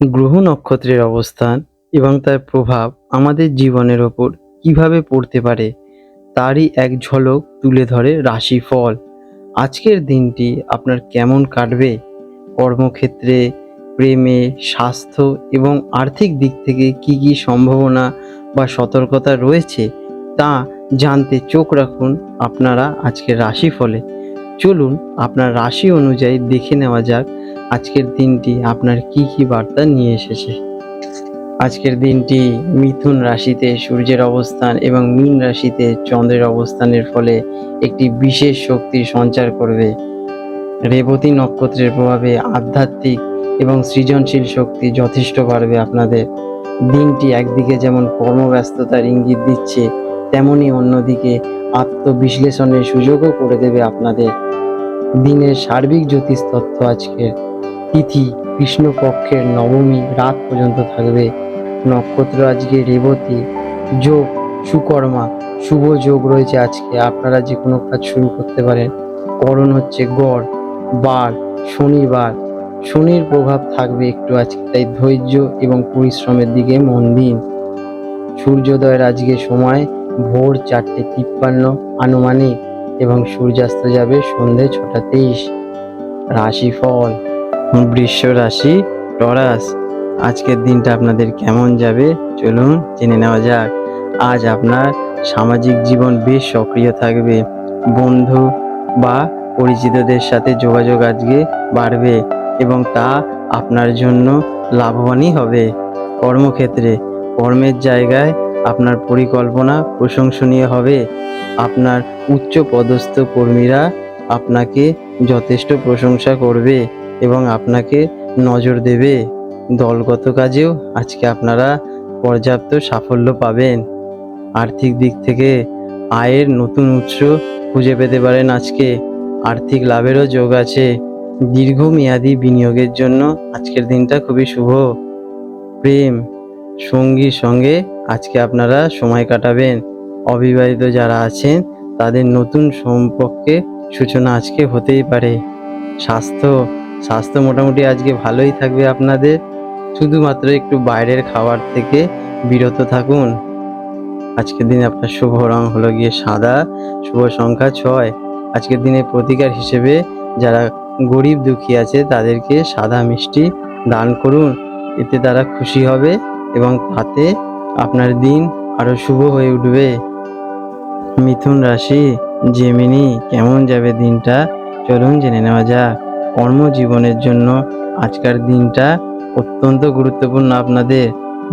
গ্রহ নক্ষত্রের অবস্থান এবং তার প্রভাব আমাদের জীবনের ওপর কিভাবে পড়তে পারে তারই এক ঝলক তুলে ধরে রাশিফল। আজকের দিনটি আপনার কেমন কাটবে, কর্মক্ষেত্রে, প্রেমে, স্বাস্থ্য এবং আর্থিক দিক থেকে কি কি সম্ভাবনা বা সতর্কতা রয়েছে তা জানতে চোখ রাখুন আপনারা আজকের রাশিফলে। চলুন আপনার রাশি অনুযায়ী দেখে নেওয়া যাক আজকের দিনটি আপনার কি কি বার্তা নিয়ে এসেছে। আজকের দিনটি মিথুন রাশিতে সূর্যের অবস্থান এবং মীন রাশিতে চন্দ্রের অবস্থানের ফলে একটি বিশেষ শক্তির সঞ্চার করবে। রেবতী নক্ষত্রের প্রভাবে আধ্যাত্মিক এবং সৃজনশীল শক্তি যথেষ্ট বাড়বে আপনাদের। দিনটি একদিকে যেমন কর্মব্যস্ততার ইঙ্গিত দিচ্ছে, তেমনি অন্যদিকে আত্মবিশ্লেষণের সুযোগও করে দেবে আপনাদের। দিনের সার্বিক জ্যোতিষতত্ত্ব আজকের তিথি কৃষ্ণপক্ষের নবমী রাত পর্যন্ত থাকবে। নক্ষত্র আজকে রেবতী, যোগ সুকর্মা, শুভ যোগ রয়েছে আজকে, আপনারা যে কোনো কাজ শুরু করতে পারেন। করণ হচ্ছে গড়, বার শনিবার, শনির প্রভাব থাকবে একটু আজকে, তাই ধৈর্য এবং পরিশ্রমের দিকে মন দিন। সূর্যোদয়ের আজকে সময় ভোর 4:53 আনুমানিক এবং সূর্যাস্ত যাবে সন্ধে 6:23। রাশিফল, বৃষ রাশি, টরাস। আজকের দিনটা আপনাদের কেমন যাবে চলুন জেনে নেওয়া যাক। আজ আপনার সামাজিক জীবন বেশ সক্রিয় থাকবে। বন্ধু বা পরিচিতদের সাথে যোগাযোগ আজকে বাড়বে এবং তা আপনার জন্য লাভবানই হবে। কর্মক্ষেত্রে, কর্মের জায়গায় আপনার পরিকল্পনা প্রশংসনীয় হবে। আপনার উচ্চ পদস্থ কর্মীরা আপনাকে যথেষ্ট প্রশংসা করবে এবং আপনাকে নজর দেবে। দলগত কাজেও আজকে আপনারা পর্যাপ্ত সাফল্য পাবেন। আর্থিক দিক থেকে আয়ের নতুন উৎস খুঁজে পেতে পারেন আজকে। আর্থিক লাভেরও যোগ আছে। দীর্ঘমেয়াদী বিনিয়োগের জন্য আজকের দিনটা খুবই শুভ। প্রেম, সঙ্গীর সঙ্গে আজকে আপনারা সময় কাটাবেন। অবিবাহিত যারা আছেন তাদের নতুন সম্পর্কে সূচনা আজকে হতেই পারে। স্বাস্থ্য, স্বাস্থ্য মোটামুটি আজকে ভালোই থাকবে আপনাদের। শুধুমাত্র একটু বাইরের খাবার থেকে বিরত থাকুন। আজকের দিনে আপনার শুভ রং হলো গিয়ে সাদা, শুভ সংখ্যা 6। আজকের দিনে প্রতিকার হিসেবে যারা গরিব দুঃখী আছে তাদেরকে সাদা মিষ্টি দান করুন, এতে তারা খুশি হবে এবং তাতে আপনার দিন আরো শুভ হয়ে উঠবে। মিথুন রাশি, জেমিনি, কেমন যাবে দিনটা চলুন জেনে নেওয়া যাক। কর্মজীবনের জন্য আজকের দিনটা অত্যন্ত গুরুত্বপূর্ণ আপনাদের।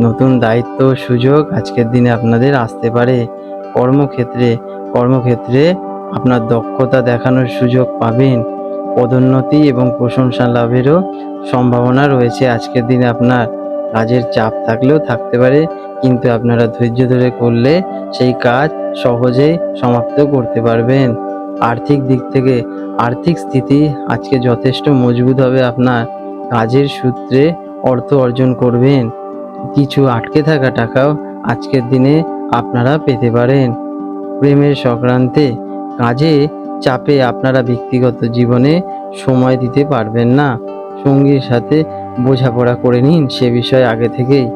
নতুন দায়িত্ব ও সুযোগ আজকের দিনে আপনাদের আসতে পারে। কর্মক্ষেত্রে, কর্মক্ষেত্রে আপনার দক্ষতা দেখানোর সুযোগ পাবেন। পদোন্নতি এবং প্রশংসা লাভেরও সম্ভাবনা রয়েছে আজকের দিনে। আপনার কাজের চাপ থাকলেও থাকতে পারে, কিন্তু আপনারা ধৈর্য ধরে করলে সেই কাজ সহজেই সমাপ্ত করতে পারবেন। আর্থিক দিক থেকে আর্থিক স্থিতি আজকে যথেষ্ট মজবুত হবে আপনার। কাজের সূত্রে অর্থ অর্জন করবেন। কিছু আটকে থাকা টাকাও আজকের দিনে আপনারা পেতে পারেন। প্রেমের সংক্রান্তে কাজে চাপে আপনারা ব্যক্তিগত জীবনে সময় দিতে পারবেন না। সঙ্গীর সাথে বোঝাপড়া করে নিন সে বিষয়ে আগে থেকেই।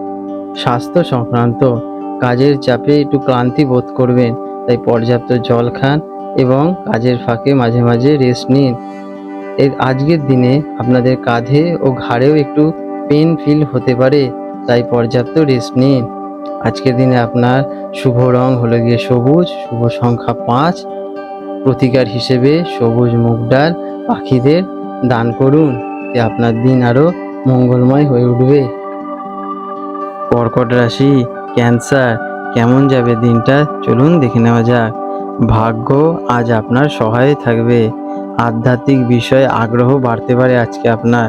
স্বাস্থ্য সংক্রান্ত কাজের চাপে একটু ক্লান্তি বোধ করবেন, তাই পর্যাপ্ত জল খান এবং কাজের ফাঁকে মাঝে মাঝে রেস্ট নিন। এর আজকের দিনে আপনাদের কাঁধে ও ঘাড়েও একটু পেন ফিল হতে পারে, তাই পর্যাপ্ত রেস্ট নিন। আজকের দিনে আপনার শুভ রং হলো গিয়ে সবুজ, শুভ সংখ্যা 5। প্রতিকার হিসেবে সবুজ মুগ ডাল পাখিদের দান করুন, যে আপনার দিন আরো মঙ্গলময় হয়ে উঠবে। কর্কট রাশি, ক্যান্সার, কেমন যাবে দিনটা চলুন দেখে নেওয়া যাক। ভাগ্য আজ আপনার সহায় থাকবে। আধ্যাত্মিক বিষয়ে আগ্রহ বাড়তে পারে আজকে আপনার।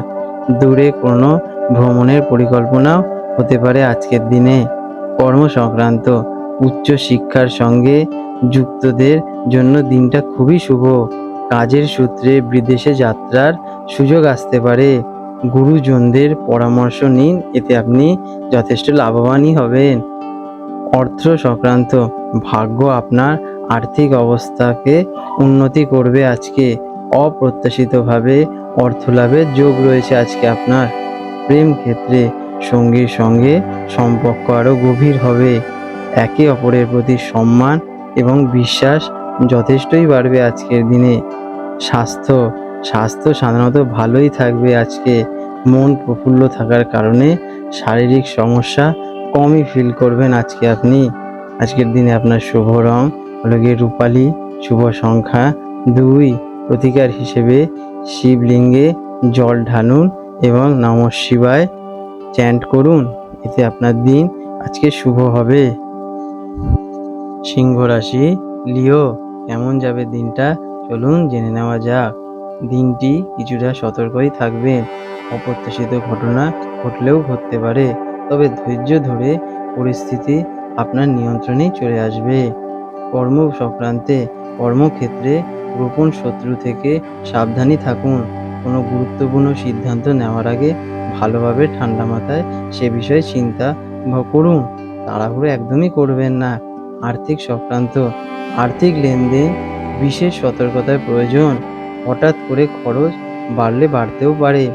দূরে কোনো ভ্রমণের পরিকল্পনাও হতে পারে আজকের দিনে। কর্ম সংক্রান্ত উচ্চ শিক্ষার সঙ্গে যুক্তদের জন্য দিনটা খুবই শুভ। কাজের সূত্রে বিদেশে যাত্রার সুযোগ আসতে পারে। গুরুজনদের পরামর্শ নিন, এতে আপনি যথেষ্ট লাভবানই হবেন। অর্থ সংক্রান্ত ভাগ্য আপনার আর্থিক অবস্থাকে উন্নতি করবে আজকে। অপ্রত্যাশিতভাবে অর্থ লাভের যোগ রয়েছে আজকে আপনার। প্রেম ক্ষেত্রে সঙ্গীর সঙ্গে সম্পর্ক আরও গভীর হবে। একে অপরের প্রতি সম্মান এবং বিশ্বাস যথেষ্টই বাড়বে আজকের দিনে। স্বাস্থ্য স্বাস্থ্য সাধারণত ভালোই থাকবে আজকে। মন প্রফুল্ল থাকার কারণে শারীরিক সমস্যা কমই ফিল করবেন আজকে আপনি। আজকের দিনে আপনার শুভ রং হলো গিয়ে রূপালী, শুভ সংখ্যা 2। প্রতিকার হিসেবে শিবলিঙ্গে জল ঢালুন এবং নমঃ শিবায় চ্যান্ট করুন। এতে আপনার দিন আজকে শুভ হবে। সিংহ রাশি, লিও, কেমন যাবে দিনটা চলুন জেনে নেওয়া যাক। দিনটি কিছুটা সতর্কই থাকবেন। অপ্রত্যাশিত ঘটনা ঘটলেও ঘটতে পারে, তবে ধৈর্য ধরে পরিস্থিতি আপনার নিয়ন্ত্রণেই চলে আসবে। কর্ম সংক্রান্তে কর্মক্ষেত্রে গোপন শত্রু থেকে সাবধানী থাকুন। কোনো গুরুত্বপূর্ণ সিদ্ধান্ত নেওয়ার আগে ভালোভাবে ঠান্ডা মাথায় সে বিষয়ে চিন্তা করুন। তাড়াহুড়ো একদমই করবেন না। আর্থিক সংক্রান্ত আর্থিক লেনদেন বিশেষ সতর্কতার প্রয়োজন। হঠাৎ করে খরচ বাড়তেও পারে।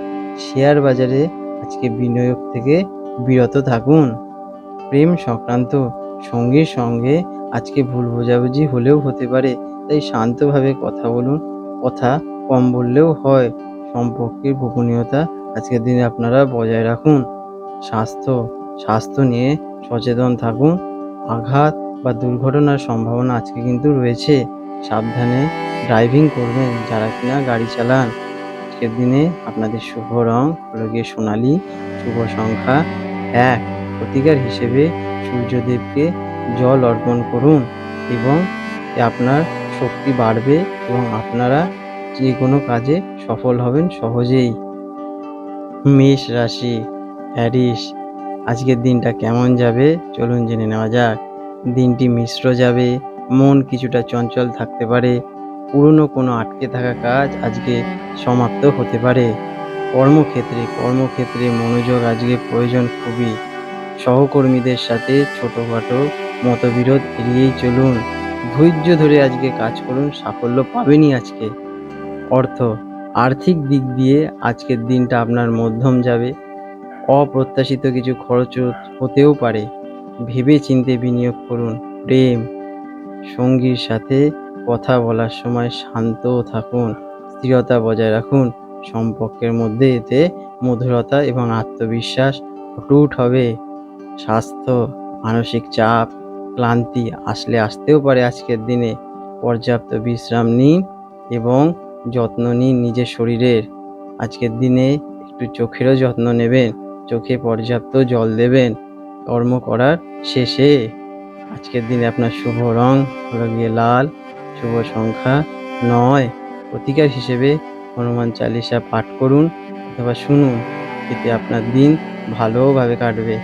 শেয়ার বাজারে আজকে বিনিয়োগ থেকে বিরত থাকুন। প্রেম সংক্রান্ত সঙ্গীর সঙ্গে আজকে ভুল বোঝাবুঝি হলেও হতে পারে, তাই শান্তভাবে কথা বলুন। কথা কম বললেও হয়। সম্পর্কের গোপনীয়তা আজকের দিনে আপনারা বজায় রাখুন। স্বাস্থ্য স্বাস্থ্য নিয়ে সচেতন থাকুন। আঘাত বা দুর্ঘটনার সম্ভাবনা আজকে কিন্তু রয়েছে। সাবধানে ড্রাইভিং করবেন যারা কিনা গাড়ি চালান। আজকের দিনে আপনাদের শুভ রং হলো গিয়ে সোনালী, শুভ সংখ্যা 1। প্রতিকার হিসেবে সূর্যদেবকে জল অর্পণ করুন এবং আপনার শক্তি বাড়বে এবং আপনারা যে কোনো কাজে সফল হবেন সহজেই। মেষ রাশি, হ্যারিস, আজকের দিনটা কেমন যাবে চলুন জেনে নেওয়া যাক। দিনটি মিশ্র যাবে। মন কিছুটা চঞ্চল থাকতে পারে। পুরনো কোনো আটকে থাকা কাজ আজকে সমাপ্ত হতে পারে। কর্মক্ষেত্রে মনোযোগ আজকে প্রয়োজন খুবই। সহকর্মীদের সাথে ছোটোখাটো মতবিরোধ এড়িয়েই চলুন। ধৈর্য ধরে আজকে কাজ করুন, সাফল্য পাবেনই আজকে। আর্থিক দিক দিয়ে আজকের দিনটা আপনার মধ্যম যাবে। অপ্রত্যাশিত কিছু খরচ হতেও পারে। ভেবে চিন্তে বিনিয়োগ করুন। প্রেম সঙ্গীর সাথে কথা বলার সময় শান্ত থাকুন, স্থিরতা বজায় রাখুন। সম্পর্কের মধ্যে এতে মধুরতা এবং আত্মবিশ্বাস অটুট হবে। স্বাস্থ্য মানসিক চাপ, ক্লান্তি আসতেও পারে আজকের দিনে। পর্যাপ্ত বিশ্রাম নিন এবং যত্ন নিন নিজের শরীরের। আজকের দিনে একটু চোখেরও যত্ন নেবেন, চোখে পর্যাপ্ত জল দেবেন। কর্ম করার শেষে আজকের দিনে আপনার শুভ রং হলো গিয়ে লাল, শুভ সংখ্যা 9। প্রতিকার হিসেবে হনুমান চালিসা পাঠ করুন অথবা শুনুন, এতে আপনার দিন ভালোভাবে কাটবে।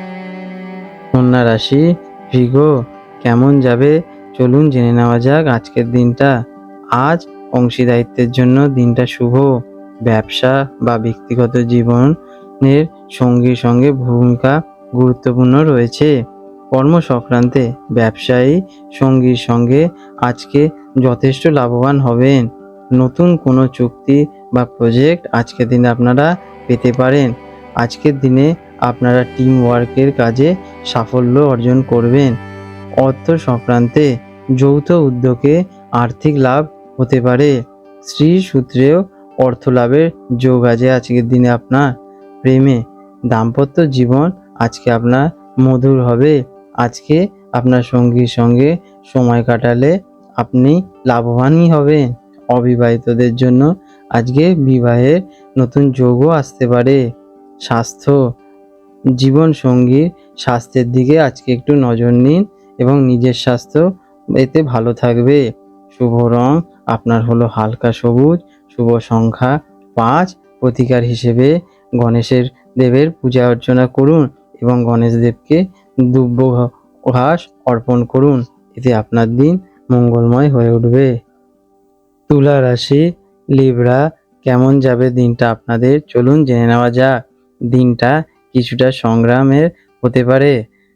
কন্যা রাশি, ভৃগ, কেমন যাবে চলুন জেনে নেওয়া যাক আজকের দিনটা। আজ অংশীদারিত্বের জন্য দিনটা শুভ। ব্যবসা বা ব্যক্তিগত জীবনের সঙ্গীর সঙ্গে ভূমিকা গুরুত্বপূর্ণ রয়েছে। কর্ম সংক্রান্তে ব্যবসায়ী সঙ্গীর সঙ্গে আজকে যথেষ্ট লাভবান হবেন। নতুন কোনো চুক্তি বা প্রজেক্ট আজকের দিনে আপনারা পেতে পারেন। আজকের দিনে আপনারা টিম ওয়ার্কের কাজে সাফল্য অর্জন করবেন। অর্থ সংক্রান্তে যৌথ উদ্যোগে আর্থিক লাভ হতে পারে। স্ত্রী সূত্রেও অর্থ লাভের যোগ আছে আজকের দিনে আপনার। প্রেমে দাম্পত্য জীবন আজকে আপনার মধুর হবে। আজকে আপনার সঙ্গীর সঙ্গে সময় কাটালে আপনি লাভবানই হবেন। অবিবাহিতদের জন্য আজকে বিবাহের নতুন যোগও আসতে পারে। স্বাস্থ্য জীবন সঙ্গীর স্বাস্থ্যের দিকে আজকে একটু নজর নিন এবং নিজের স্বাস্থ্য এতে ভালো থাকবে। শুভ রং আপনার হলো হালকা সবুজ, শুভ সংখ্যা 5। প্রতিকার হিসেবে গণেশের দেবের পূজা অর্চনা করুন এবং গণেশ দেবকে দুব্য ঘাস অর্পণ করুন, এতে আপনার দিন মঙ্গলময় হয়ে উঠবে। তুলা রাশি, লিব্রা, কেমন যাবে দিনটা আপনাদের চলুন জেনে নেওয়া যাক। দিনটা কিছুটা সংগ্রামের হতে পারে।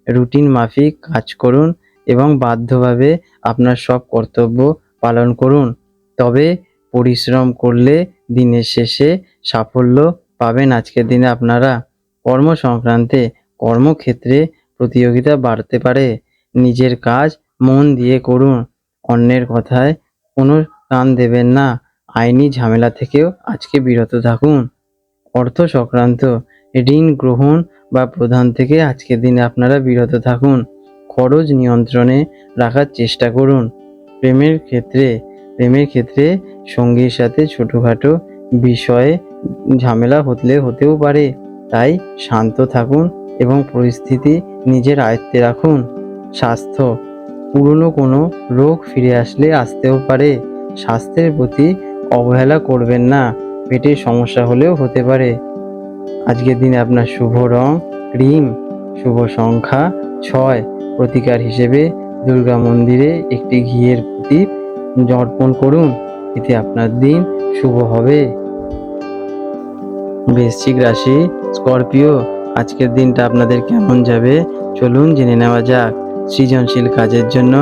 রুটিন মাফিক কাজ করুন এবং বাধ্যভাবে আপনার সব কর্তব্য পালন করুন। তবে পরিশ্রম করলে দিনের শেষে সাফল্য পাবেন আজকের দিনে আপনারা। কর্ম সংক্রান্তে কর্মক্ষেত্রে প্রতিযোগিতা বাড়তে পারে। নিজের কাজ মন দিয়ে করুন, অন্যের কথায় কোনো কান দেবেন না। আইনি ঝামেলা থেকেও আজকে বিরত থাকুন। অর্থ সংক্রান্ত ঋণ গ্রহণ বা প্রদান থেকে আজকের দিনে আপনারা বিরত থাকুন। খরচ নিয়ন্ত্রণে রাখার চেষ্টা করুন। প্রেমের ক্ষেত্রে সঙ্গীর সাথে ছোটোখাটো বিষয়ে ঝামেলা হতেও পারে, তাই শান্ত থাকুন এবং পরিস্থিতি নিজের আয়ত্তে রাখুন। স্বাস্থ্য, পুরনো কোনো রোগ ফিরে আসতেও পারে। স্বাস্থ্যের প্রতি অবহেলা করবেন না, পেটের সমস্যা হলেও হতে পারে। আজকের দিনে আপনার শুভ রং ক্রিম, শুভ সংখ্যা 6। প্রতিকার হিসেবে দুর্গা মন্দিরে একটি ঘিয়ের প্রদীপ অর্পণ করুন, এতে আপনার দিন শুভ হবে। বৃশ্চিক রাশি, স্করপিও, আজকের দিনটা আপনাদের কেমন যাবে চলুন জেনে নেওয়া যাক। সৃজনশীল কাজের জন্য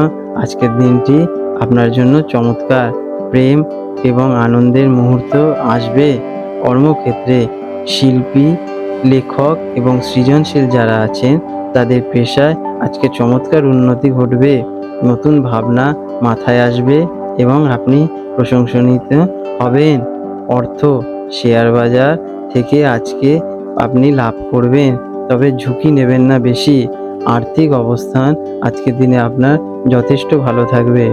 আজকের দিনটি আপনার জন্য চমৎকার। প্রেম এবং আনন্দের মুহূর্ত আসবে। কর্মক্ষেত্রে শিল্পী, লেখক এবং সৃজনশীল যারা আছেন তাদের পেশায় আজকে চমৎকার উন্নতি ঘটবে। নতুন ভাবনা মাথায় আসবে এবং আপনি প্রশংসিত হবেন। অর্থ, শেয়ার বাজার থেকে আজকে আপনি লাভ করবেন, তবে ঝুঁকি নেবেন না বেশি। আর্থিক অবস্থান আজকের দিনে আপনার যথেষ্ট ভালো থাকবে।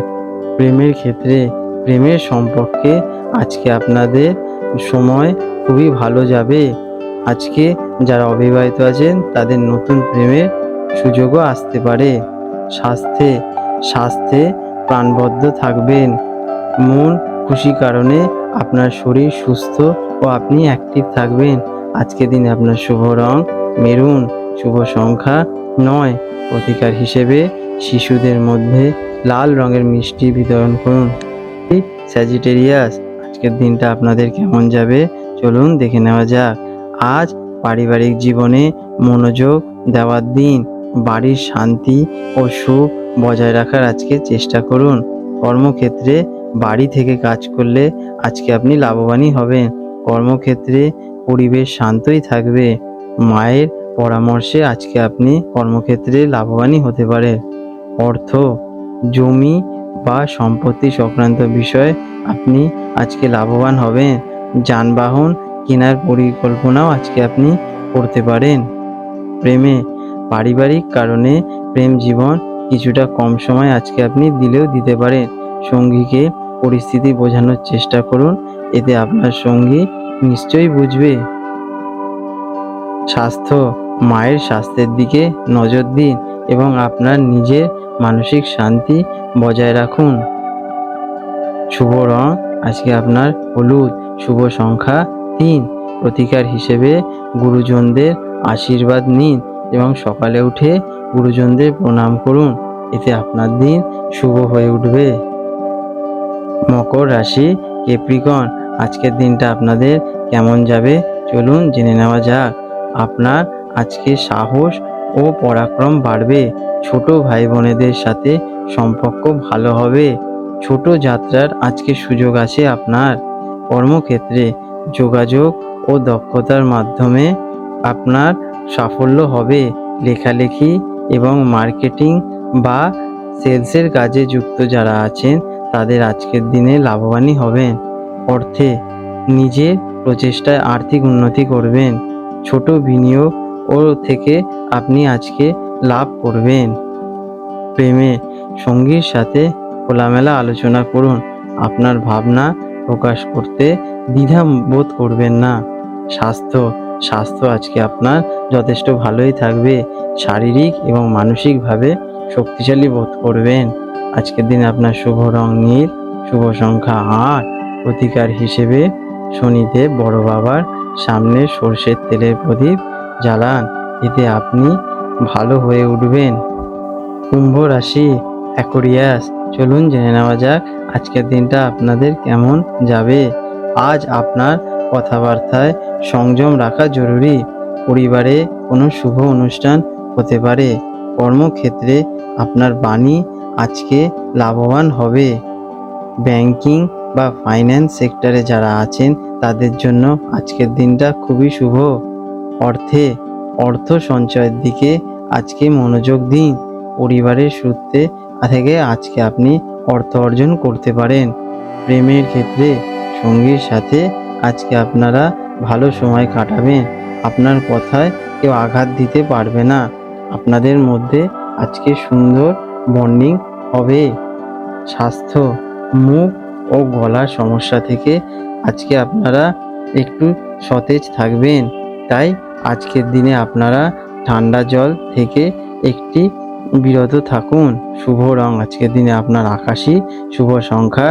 প্রেমের সম্পর্কে আজকে আপনাদের সময় খুবই ভালো যাবে। আজকে যারা অবিবাহিত আছেন তাদের নতুন প্রেমের সুযোগও আসতে পারে। স্বাস্থ্যে প্রাণবদ্ধ থাকবেন। মন খুশি কারণে আপনার শরীর সুস্থ ও আপনি অ্যাক্টিভ থাকবেন। আজকের দিনে আপনার শুভ রং মেরুন, শুভ সংখ্যা 9। প্রতিকার হিসেবে শিশুদের মধ্যে লাল রঙের মিষ্টি বিতরণ করুন। স্যাজিটেরিয়াস, আজকের দিনটা আপনাদের কেমন যাবে চলুন দেখে নেওয়া যাক। আজ পারিবারিক জীবনে মনোযোগ দেওয়ার দিন। বাড়ির শান্তি ও সুখ বজায় রাখার আজকে চেষ্টা করুন। কর্মক্ষেত্রে বাড়ি থেকে কাজ করলে আজকে আপনি লাভবানই হবেন। কর্মক্ষেত্রে পরিবেশ শান্তই থাকবে। মায়ের পরামর্শে আজকে আপনি কর্মক্ষেত্রে লাভবানই হতে পারে। অর্থ, জমি বা সম্পত্তি সংক্রান্ত বিষয়ে আপনি আজকে লাভবান হবেন। যানবাহন কেনার পরিকল্পনাও আজকে আপনি করতে পারেন। পারিবারিক কারণে প্রেম জীবন কিছুটা কম সময় আজকে আপনি দিতে পারেন। সঙ্গীকে পরিস্থিতি বোঝানোর চেষ্টা করুন, এতে আপনার সঙ্গী নিশ্চয়ই বুঝবে। স্বাস্থ্য, মায়ের স্বাস্থ্যের দিকে নজর দিন এবং আপনার নিজের মানসিক শান্তি বজায় রাখুন। শুভ রং আজকে আপনার হলুদ, শুভ সংখ্যা 3। প্রতিকার হিসেবে গুরুজনদের আশীর্বাদ নিন এবং সকালে উঠে গুরুজনদের প্রণাম করুন, এতে আপনার দিন শুভ হয়ে উঠবে। মকর রাশি, ক্যাপ্রিকন, আজকের দিনটা আপনাদের কেমন যাবে চলুন জেনে নেওয়া যাক। আপনার আজকে সাহস ও পরাক্রম বাড়বে। ছোট ভাই বোনেদের সাথে সম্পর্ক ভালো হবে। ছোট যাত্রার আজকে সুযোগ আছে আপনার। কর্মক্ষেত্রে যোগাযোগ ও দক্ষতার মাধ্যমে আপনার সাফল্য হবে। লেখালেখি এবং মার্কেটিং বা সেলসের কাজে যুক্ত যারা আছেন তাদের আজকের দিনে লাভবানই হবেন। অর্থে, নিজের প্রচেষ্টায় আর্থিক উন্নতি করবেন। ছোট বিনিয়োগ থেকে আপনি আজকে লাভ করবেন। প্রেমে সঙ্গীর সাথে খোলামেলা আলোচনা করুন। আপনার ভাবনা প্রকাশ করতে দ্বিধা বোধ করবেন না। স্বাস্থ্য আজকে আপনার যথেষ্ট ভালোই থাকবে। শারীরিক এবং মানসিকভাবে শক্তিশালী বোধ করবেন। আজকের দিনে আপনার শুভ রং নীল, শুভ সংখ্যা 8। প্রতিকার হিসেবে শনিদেব বড় বাবার সামনে সর্ষের তেলের প্রদীপ জ্বালান, এতে আপনি ভালো হয়ে উঠবেন। কুম্ভ রাশি, অ্যাকোয়ারিয়াস, চলুন জেনে নেওয়া যাক আজকের দিনটা আপনাদের কেমন যাবে। আজ আপনার কথাবার্তায় সংযম রাখা জরুরি। পরিবারে কোনো শুভ অনুষ্ঠান হতে পারে। কর্মক্ষেত্রে আপনার বাণী আজকে লাভবান হবে। ব্যাংকিং বা ফাইন্যান্স সেক্টরে যারা আছেন তাদের জন্য আজকের দিনটা খুবই শুভ। অর্থে, অর্থ সঞ্চয়ের দিকে আজকে মনোযোগ দিন। পরিবারের সূত্রে থেকে আজকে আপনি অর্থ অর্জন করতে পারেন। প্রেমের ক্ষেত্রে সঙ্গীর সাথে আজকে আপনারা ভালো সময় কাটাবেন। আপনার কথায় কেউ আঘাত দিতে পারবে না। আপনাদের মধ্যে আজকে সুন্দর বন্ডিং হবে। স্বাস্থ্য, মুখ ও গলার সমস্যা থেকে আজকে আপনারা একটু সতেজ থাকবেন। তাই আজকের দিনে আপনারা ঠান্ডা জল থেকে একটি বিরত থাকুন। শুভ রং আজকের দিনে আপনার আকাশী, শুভ সংখ্যা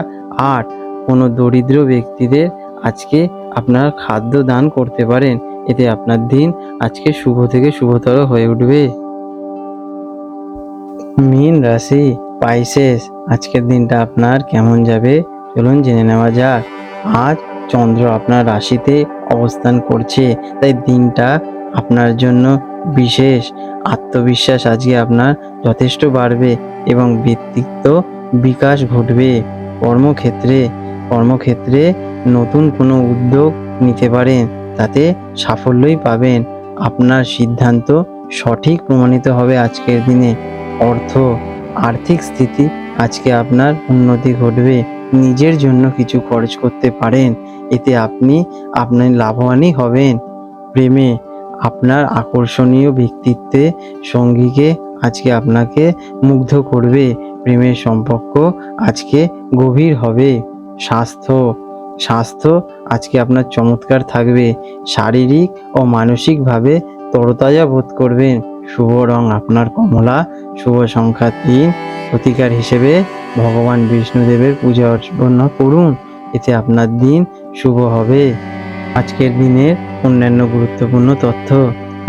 8। কোনো দরিদ্র ব্যক্তিদের আজকে আপনার খাদ্য দান করতে পারেন। এতে আপনার দিন আজকে শুভ থেকে শুভতর হয়ে উঠবে। মীন রাশি, পাইসেস, আজকের দিনটা আপনার কেমন যাবে চলুন জেনে নেওয়া যাক। আজ চন্দ্র আপনার রাশিতে অবস্থান করছে, তাই দিনটা আপনার জন্য বিশেষ। আত্মবিশ্বাস আজকে আপনার যথেষ্ট বাড়বে এবং ব্যক্তিত্ব বিকাশ ঘটবে। কর্মক্ষেত্রে নতুন কোনো উদ্যোগ নিতে পারেন, তাতে সাফল্যই পাবেন। আপনার সিদ্ধান্ত সঠিক প্রমাণিত হবে আজকের দিনে। আর্থিক স্থিতি আজকে আপনার উন্নতি ঘটবে। নিজের জন্য কিছু খরচ করতে পারেন, এতে আপনি লাভবানই হবেন। প্রেমে আপনার আকর্ষণীয় ব্যক্তিত্বে সঙ্গীকে আজকে আপনাকে মুগ্ধ করবে। প্রেমের সম্পর্ক আজকে গভীর হবে। স্বাস্থ্য আজকে আপনার চমৎকার থাকবে। শারীরিক ও মানসিকভাবে তরতাজা বোধ করবেন। শুভ রং আপনার কমলা, শুভ সংখ্যা 3। প্রতিকার হিসেবে ভগবান বিষ্ণুদেবের পূজা অর্চনা করুন, এতে আপনার দিন শুভ হবে। আজকের দিনের অন্যান্য গুরুত্বপূর্ণ তথ্য।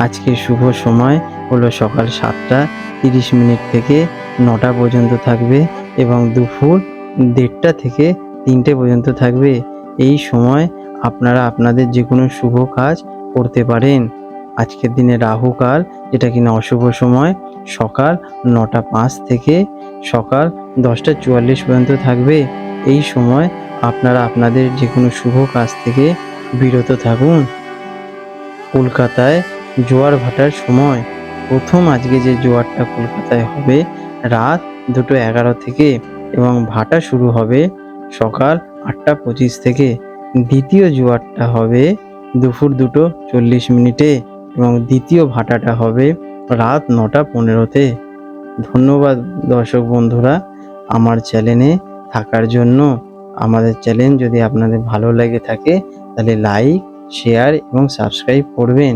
আজকের শুভ সময় হলো সকাল 7টা 30 থেকে 9টা পর্যন্ত থাকবে এবং দুপুর 1:30 থেকে 3টে পর্যন্ত থাকবে। এই সময় আপনারা আপনাদের যে কোনো শুভ কাজ করতে পারেন। আজকের দিনে রাহুকাল, যেটা কিনা অশুভ সময়, সকাল 9টা 5 থেকে সকাল 10টা 44 পর্যন্ত থাকবে। এই সময় আপনারা আপনাদের যে কোনো শুভ কাজ থেকে বিরত থাকুন। কলকাতায় জোয়ার ভাটার সময়, প্রথম আজকে যে জোয়ারটা কলকাতায় হবে রাত 2:11 থেকে এবং ভাটা শুরু হবে সকাল 8টা 25 থেকে। দ্বিতীয় জোয়ারটা হবে দুপুর 2:40 এবং দ্বিতীয় ভাটাটা হবে রাত 9টা 15-তে। ধন্যবাদ দর্শক বন্ধুরা আমার চ্যানেলে থাকার জন্য। আমাদের চ্যানেল যদি আপনাদের ভালো লেগে থাকে তাহলে লাইক, শেয়ার এবং সাবস্ক্রাইব করবেন।